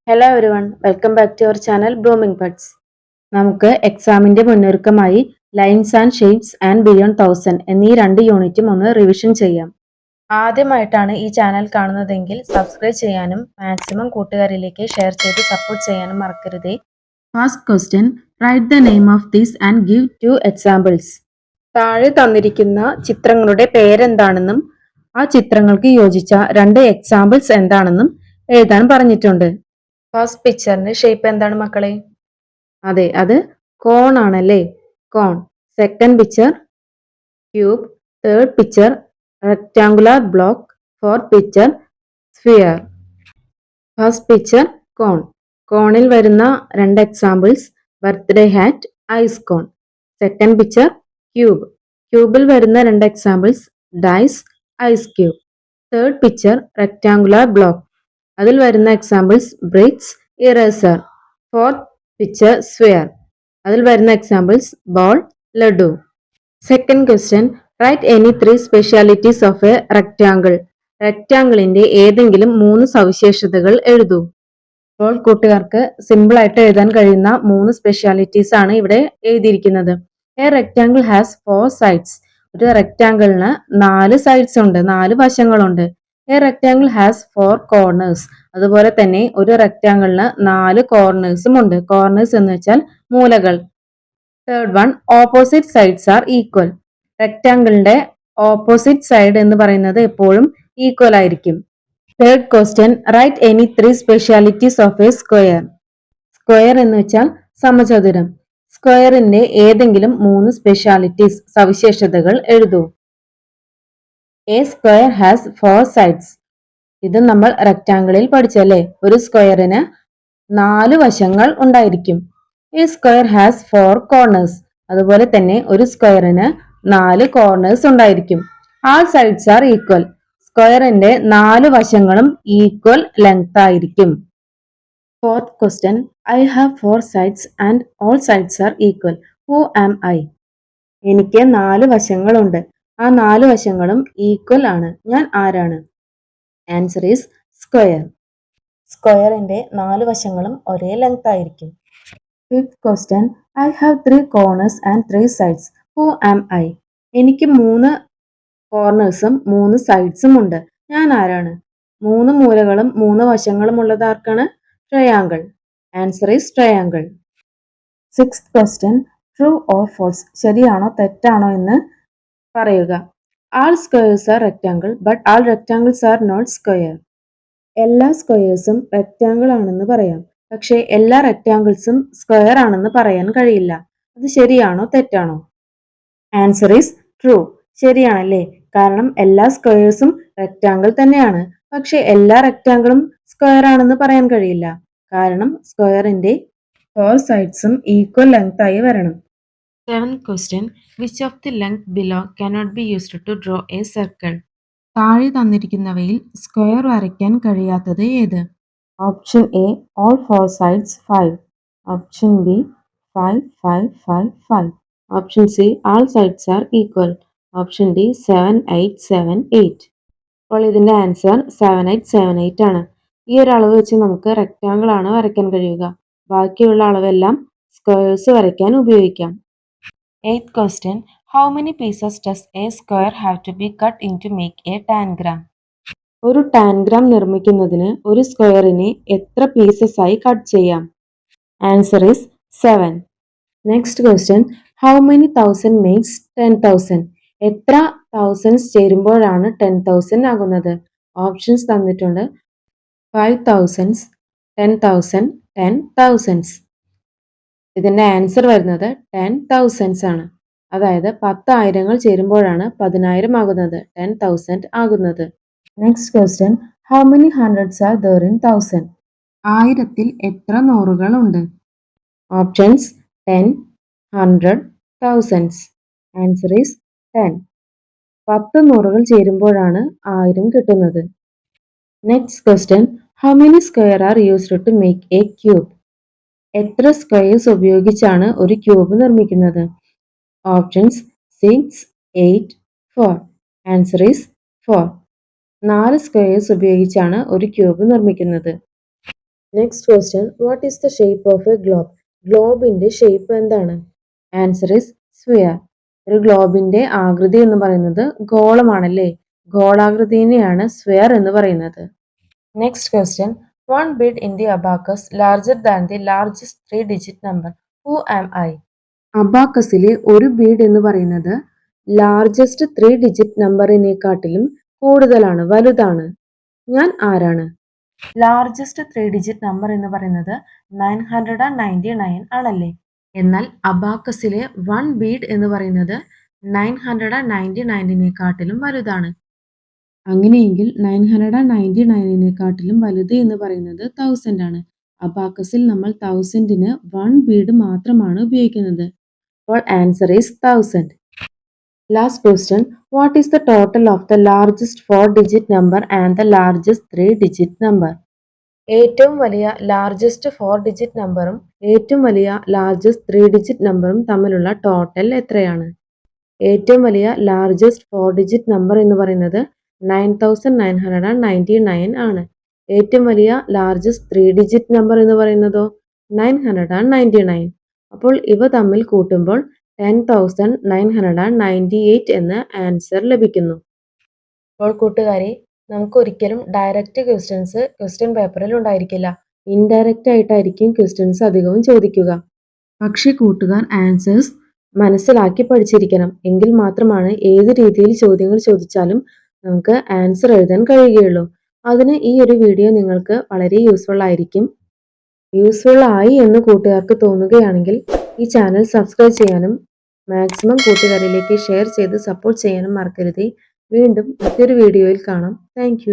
Hello everyone, welcome back to our channel Blooming Buds. നമുക്ക് എക്സാമിന്റെ മുന്നൊരുക്കമായി lines and shapes and beyond 1000 എന്നീ 2 യൂണിറ്റും ഒന്ന് റിവിഷൻ ചെയ്യാം. ആദ്യമായിട്ടാണ് ഈ ചാനൽ കാണുന്നതെങ്കിൽ സബ്സ്ക്രൈബ് ചെയ്യാനും മാക്സിമം കൂട്ടുകാരിലേക്ക് ഷെയർ ചെയ്ത് സപ്പോർട്ട് ചെയ്യാനും മറക്കരുതേ. First question, write the name of these and give 2 examples. താഴെ തന്നിരിക്കുന്ന ചിത്രങ്ങളുടെ പേരെന്താണെന്നും ആ ചിത്രങ്ങൾക്ക് യോജിച്ച 2 എക്സാമ്പിൾസ് എന്താണെന്നും എഴുതാൻ പറഞ്ഞിട്ടുണ്ട്. ഫസ്റ്റ് പിക്ചറിന്റെ ഷേപ്പ് എന്താണ് മക്കളെ? അതെ, അത് കോൺ ആണല്ലേ, cone. Second picture cube, third picture rectangular block, fourth picture sphere. First picture cone. കോണിൽ വരുന്ന 2 examples birthday hat, ice cone. Second picture cube. ക്യൂബിൽ വരുന്ന 2 examples dice, ice cube. Third picture rectangular block. അതിൽ വരുന്ന examples bricks, eraser. Fourth picture sphere. അതിൽ വരുന്ന examples ball, laddu. Second question, write any 3 specialities of a rectangle. റെക്ടാങ്കിളിന്റെ ഏതെങ്കിലും 3 സവിശേഷതകൾ എഴുതൂ. അപ്പോൾ കൂട്ടുകാർക്ക് സിമ്പിൾ ആയിട്ട് എഴുതാൻ കഴിയുന്ന 3 സ്പെഷ്യാലിറ്റീസ് ആണ് ഇവിടെ എഴുതിയിരിക്കുന്നത്. A rectangle has 4 sides. ഒരു റെക്ടാങ്കിളിന് 4 സൈഡ്സ് ഉണ്ട്, 4 വശങ്ങളുണ്ട്. A rectangle has 4 corners. അതുപോലെ തന്നെ ഒരു റെക്ടാങ്കിളിന് 4 കോർണേഴ്സും ഉണ്ട്. കോർണേഴ്സ് എന്ന് വെച്ചാൽ മൂലകൾ. Third one, opposite sides are equal. റെക്ടാങ്കിളിന്റെ ഓപ്പോസിറ്റ് സൈഡ് എന്ന് പറയുന്നത് എപ്പോഴും ഈക്വൽ ആയിരിക്കും. Third question, write any 3 specialities of a square. Square എന്ന് വെച്ചാൽ സമചതുരം. സ്ക്വയറിന്റെ ഏതെങ്കിലും 3 സ്പെഷ്യാലിറ്റീസ്, സവിശേഷതകൾ എഴുതൂ. A square has 4 sides. ഇത് നമ്മൾ റെക്ടാങ്കിളിൽ പഠിച്ചല്ലേ, ഒരു സ്ക്വയറിന് 4 വശങ്ങൾ ഉണ്ടായിരിക്കും. A square has 4 corners. അതുപോലെ തന്നെ ഒരു സ്ക്വയറിന് 4 കോർണേഴ്സ് ഉണ്ടായിരിക്കും. All sides are equal. സ്ക്വയറിന്റെ 4 വശങ്ങളും ഈക്വൽ ലെങ്ത് ആയിരിക്കും. Fourth question, I have 4 sides and all sides are equal. Who am I? എനിക്ക് 4 വശങ്ങളുണ്ട്, ആ 4 വശങ്ങളും ഈക്വൽ ആണ്. ഞാൻ ആരാണ്? Answer is square. സ്ക്വയറിന്റെ 4 വശങ്ങളും ഒരേ ലെങ്ത് ആയിരിക്കും. Fifth question, I have 3 corners and 3 sides. Who am I? എനിക്ക് 3 കോർണേഴ്സും 3 സൈഡ്സും ഉണ്ട്. ഞാൻ ആരാണ്? 3 മൂലകളും 3 വശങ്ങളും ഉള്ളത് ആർക്കാണ്? Triangle. Answer is triangle. Sixth question, true or false? ശരിയാണോ തെറ്റാണോ എന്ന് പറയുക. All squares are rectangle but all rectangles are not square. എല്ലാ സ്ക്വയേഴ്സും റെക്ടാങ്കിൾ ആണെന്ന് പറയാം, പക്ഷേ എല്ലാ റെക്ടാങ്കിൾസും സ്ക്വയർ ആണെന്ന് പറയാൻ കഴിയില്ല. അത് ശരിയാണോ തെറ്റാണോ? Answer is true. ശരിയാണല്ലേ, കാരണം എല്ലാ സ്ക്വയേഴ്സും റെക്ടാങ്കിൾ തന്നെയാണ്, പക്ഷെ എല്ലാ റെക്ടാങ്കിളും സ്ക്വയർ ആണെന്ന് പറയാൻ കഴിയില്ല. കാരണം സ്ക്വയറിന്റെ 4 സൈഡ്സും ഈക്വൽ ലെങ്ത് ആയി വരണം. Seventh question, which of the length below cannot be used to draw a circle? താഴെ തന്നിരിക്കുന്നവയിൽ സ്ക്വയർ വരയ്ക്കാൻ കഴിയാത്തത് ഏത്? Option A, all 4 sides 5. Option B, 5 5 5 5. Option C, all sides are equal. Option D, 7 8 7 8. അപ്പോൾ ഇതിന്റെ answer 7 8 7 8 ആണ്. ഈ ഒരു അളവ് വെച്ച് നമുക്ക് റെക്ടാങ്കിൾ ആണ് വരയ്ക്കാൻ കഴിയുക. ബാക്കിയുള്ള അളവെല്ലാം സ്ക്വയേഴ്സ് വരയ്ക്കാൻ ഉപയോഗിക്കാം. Eighth question, how many pieces does a square have to be cut in to make a tangram? ഒരു ടാൻഗ്രാം നിർമ്മിക്കുന്നതിന് ഒരു സ്ക്വയറിനെ എത്ര പീസസ് ആയി കട്ട് ചെയ്യാം? Answer is 7. Next question, how many 1000 makes 10,000? എത്ര തൗസൻഡ്സ് ചേരുമ്പോഴാണ് 10,000 ആകുന്നത്? ഓപ്ഷൻസ് തന്നിട്ടുണ്ട്. 5 thousands, 10,000, 10 thousands. ഇതിന്റെ ആൻസർ വരുന്നത് 10 thousands ആണ്. അതായത് 10 ആയിരങ്ങൾ ചേരുമ്പോഴാണ് 10,000 ആകുന്നത്, 10,000 ആകുന്നത്. Next question, how many hundreds are there in 1000? 1000-ൽ എത്ര നൂറുകൾ ഉണ്ട്? Options 10, 100, thousands. Answer is 10. 10 നൂറുകൾ ചേരുമ്പോഴാണ് 1000 കിട്ടുന്നത്. Next question, how many square are used to make a cube? എത്ര സ്ക്വയേഴ്സ് ഉപയോഗിച്ചാണ് ഒരു ക്യൂബ് നിർമ്മിക്കുന്നത്? ഓപ്ഷൻസ് 6, 8, 4. Answer is 4. 4 സ്ക്വയേഴ്സ് ഉപയോഗിച്ചാണ് ഒരു ക്യൂബ് നിർമ്മിക്കുന്നത്. Next question, what is the shape of a globe? ഗ്ലോബിന്റെ ഷേപ്പ് എന്താണ്? Answer is sphere. ഒരു ഗ്ലോബിന്റെ ആകൃതി എന്ന് പറയുന്നത് ഗോളമാണല്ലേ. ഗോളാകൃതിയെയാണ് സ്ഫിയർ എന്ന് പറയുന്നത്. Next question, one bead in the abacus larger than the largest 3-digit number. Who am I? അബാക്കസിലെ ഒരു ബീഡ് എന്ന് പറയുന്നത് ലാർജസ്റ്റ് 3-digit നമ്പറിനെക്കാട്ടിലും കൂടുതലാണ്, വലുതാണ്. ഞാൻ ആരാണ്? ലാർജസ്റ്റ് 3-digit നമ്പർ എന്ന് പറയുന്നത് 999 ആണല്ലേ. എന്നാൽ അബാക്കസിലെ 1 ബീഡ് എന്ന് പറയുന്നത് 999നേക്കാട്ടിലും വലുതാണ്. അങ്ങനെയെങ്കിൽ 999നേക്കാട്ടിലും വലുത് എന്ന് പറയുന്നത് 1000 ആണ്. അബാക്കസിൽ നമ്മൾ 1000ന് 1 ബീഡ് മാത്രമാണ് ഉപയോഗിക്കുന്നത്. അപ്പോൾ answer is 1000. Last question, what is the total of the largest 4-digit number and the largest 3-digit number? ഏറ്റവും വലിയ ലാർജസ്റ്റ് 4-digit നമ്പറും ഏറ്റവും വലിയ ലാർജസ്റ്റ് 3-digit നമ്പറും തമ്മിലുള്ള ടോട്ടൽ എത്രയാണ്? ഏറ്റവും വലിയ ലാർജസ്റ്റ് 4-digit നമ്പർ എന്ന് പറയുന്നത് 9999 ആണ്. ഏറ്റവും വലിയ ലാർജസ്റ്റ് 3-digit നമ്പർ എന്ന് പറയുന്നതോ 999. അപ്പോൾ ഇവ തമ്മിൽ കൂട്ടുമ്പോൾ 10,998 എന്ന ആൻസർ ലഭിക്കുന്നു. അപ്പോൾ കൂട്ടുകാരെ, നമുക്ക് ഒരിക്കലും ഡയറക്റ്റ് ക്വസ്റ്റ്യൻസ് ക്വസ്റ്റ്യൻ പേപ്പറിൽ ഉണ്ടായിരിക്കില്ല. ഇൻഡയറക്റ്റ് ആയിട്ടായിരിക്കും ക്വസ്റ്റ്യൻസ് അധികവും ചോദിക്കുക. പക്ഷേ കൂട്ടുകാർ ആൻസേഴ്സ് മനസ്സിലാക്കി പഠിച്ചിരിക്കണം. എങ്കിൽ മാത്രമാണ് ഏത് രീതിയിൽ ചോദ്യങ്ങൾ ചോദിച്ചാലും നമുക്ക് ആൻസർ എഴുതാൻ കഴിയുകയുള്ളൂ. അതിന് ഈ ഒരു വീഡിയോ നിങ്ങൾക്ക് വളരെ യൂസ്ഫുൾ ആയിരിക്കും. യൂസ്ഫുൾ ആയി എന്ന് കൂട്ടുകാർക്ക് തോന്നുകയാണെങ്കിൽ ഈ ചാനൽ സബ്സ്ക്രൈബ് ചെയ്യാനും മാക്സിമം കൂട്ടുകാരിലേക്ക് ഷെയർ ചെയ്ത് സപ്പോർട്ട് ചെയ്യാനും മറക്കരുതേ. വീണ്ടും മറ്റൊരു വീഡിയോയിൽ കാണാം. താങ്ക്